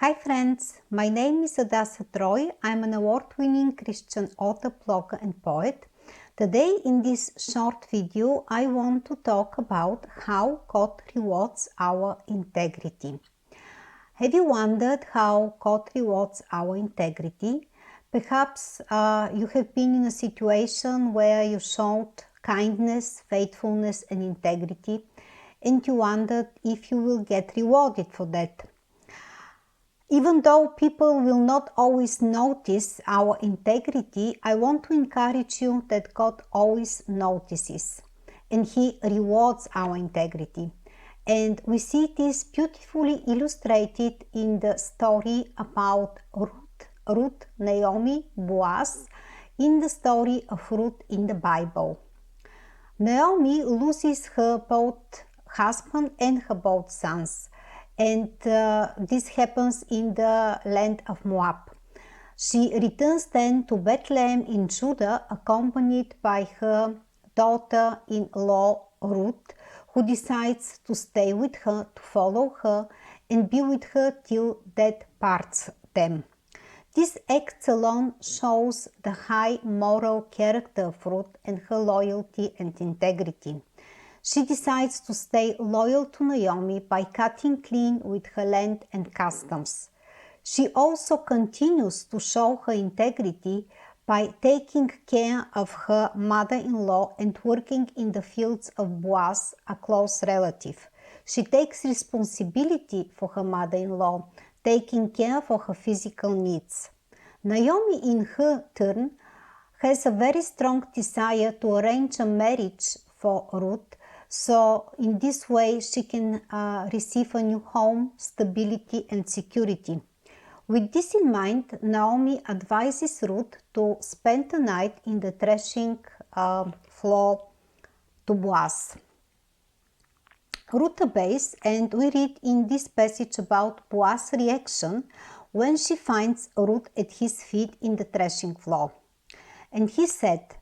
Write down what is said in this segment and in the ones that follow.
Hi friends, my name is Hadassah Treu. I'm an award-winning Christian author, blogger and poet. Today in this short video I want to talk about how God rewards our integrity. Have you wondered how God rewards our integrity? Perhaps you have been in a situation where you showed kindness, faithfulness and integrity and you wondered if you will get rewarded for that. Even though people will not always notice our integrity, I want to encourage you that God always notices and He rewards our integrity. And we see this beautifully illustrated in the story about Ruth, Naomi, Boaz, in the story of Ruth in the Bible. Naomi loses her both husband and her both sons. And this happens in the land of Moab. She returns then to Bethlehem in Judah, accompanied by her daughter-in-law Ruth, who decides to stay with her, to follow her, and be with her till death parts them. This act alone shows the high moral character of Ruth and her loyalty and integrity. She decides to stay loyal to Naomi by cutting clean with her land and customs. She also continues to show her integrity by taking care of her mother-in-law and working in the fields of Boaz, a close relative. She takes responsibility for her mother-in-law, taking care for her physical needs. Naomi, in her turn, has a very strong desire to arrange a marriage for Ruth, so in this way she can receive a new home, stability and security. With this in mind, Naomi advises Ruth to spend the night in the threshing floor to Boaz. Ruth obeys, and we read in this passage about Boaz's reaction when she finds Ruth at his feet in the threshing floor. And he said,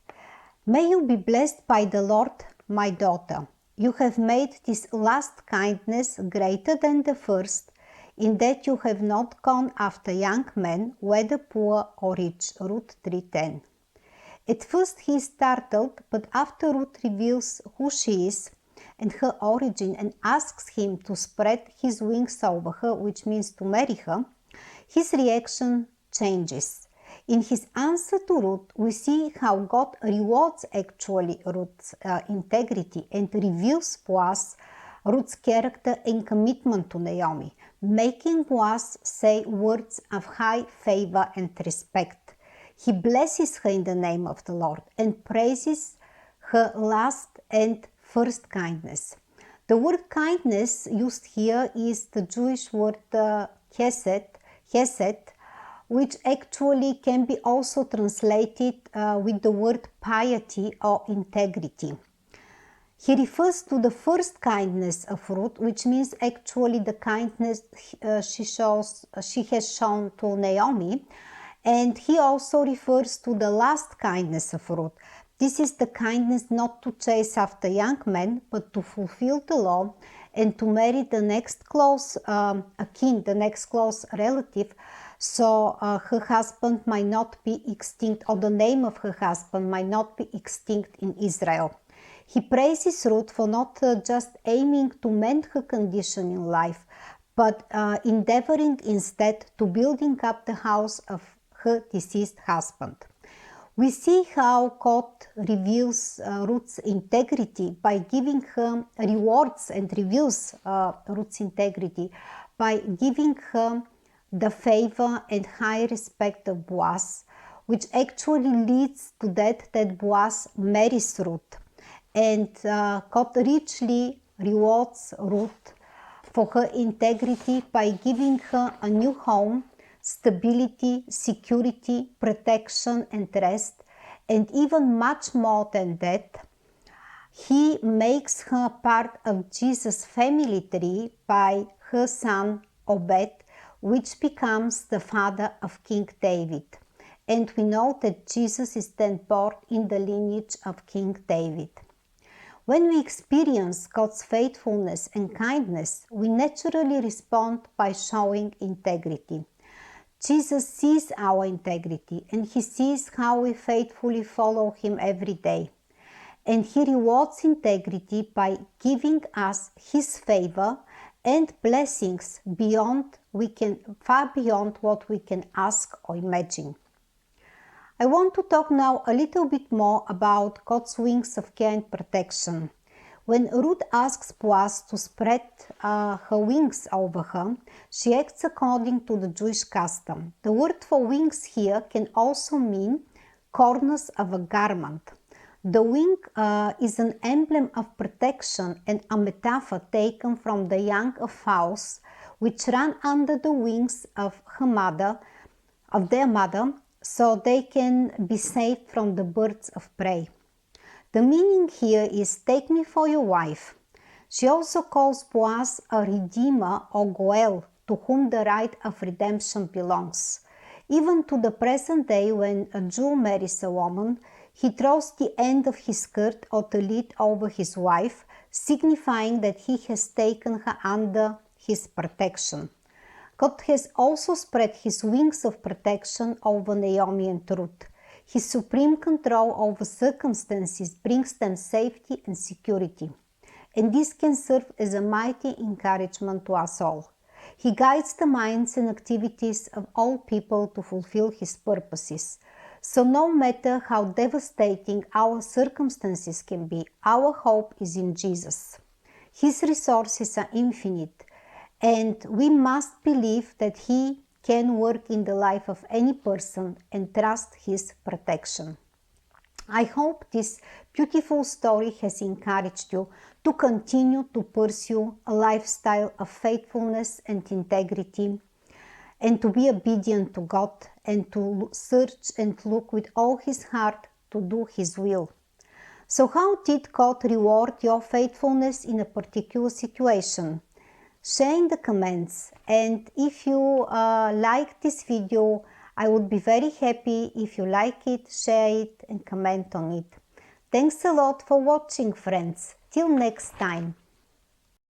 "May you be blessed by the Lord, my daughter. You have made this last kindness greater than the first, in that you have not gone after young men, whether poor or rich." Ruth 3:10. At first he is startled, but after Ruth reveals who she is and her origin and asks him to spread his wings over her, which means to marry her, his reaction changes. In his answer to Ruth, we see how God rewards actually Ruth's integrity and reveals Boaz, Ruth's character and commitment to Naomi, making Boaz say words of high favor and respect. He blesses her in the name of the Lord and praises her last and first kindness. The word kindness used here is the Jewish word chesed, which actually can be also translated with the word piety or integrity. He refers to the first kindness of Ruth, which means actually the kindness she has shown to Naomi, and he also refers to the last kindness of Ruth. This is the kindness not to chase after young men, but to fulfill the law and to marry the next close kin, the next close relative, so her husband might not be extinct, or the name of her husband might not be extinct in Israel. He praises Ruth for not just aiming to mend her condition in life, but endeavoring instead to building up the house of her deceased husband. We see how God reveals Ruth's integrity by giving her rewards and reveals Ruth's integrity by giving her the favor and high respect of Boaz, which actually leads to that Boaz marries Ruth. And God richly rewards Ruth for her integrity by giving her a new home, stability, security, protection and rest, and even much more than that, He makes her part of Jesus' family tree by her son Obed, which becomes the father of King David. And we know that Jesus is then born in the lineage of King David. When we experience God's faithfulness and kindness, we naturally respond by showing integrity. Jesus sees our integrity, and He sees how we faithfully follow Him every day. And He rewards integrity by giving us His favor and blessings far beyond what we can ask or imagine. I want to talk now a little bit more about God's wings of care and protection. When Ruth asks Boaz to spread her wings over her, she acts according to the Jewish custom. The word for wings here can also mean corners of a garment. The wing is an emblem of protection and a metaphor taken from the young of fowls, which run under the wings of their mother, so they can be saved from the birds of prey. The meaning here is, take me for your wife. She also calls Boaz a redeemer or goel, to whom the right of redemption belongs. Even to the present day, when a Jew marries a woman, he throws the end of his skirt or tallit over his wife, signifying that he has taken her under his protection. God has also spread His wings of protection over Naomi and Ruth. His supreme control over circumstances brings them safety and security. And this can serve as a mighty encouragement to us all. He guides the minds and activities of all people to fulfill His purposes. So no matter how devastating our circumstances can be, our hope is in Jesus. His resources are infinite, and we must believe that He can work in the life of any person and trust His protection. I hope this beautiful story has encouraged you to continue to pursue a lifestyle of faithfulness and integrity, and to be obedient to God, and to search and look with all His heart to do His will. So how did God reward your faithfulness in a particular situation? Share in the comments, and if you like this video, I would be very happy if you like it, share it and comment on it. Thanks a lot for watching, friends. Till next time.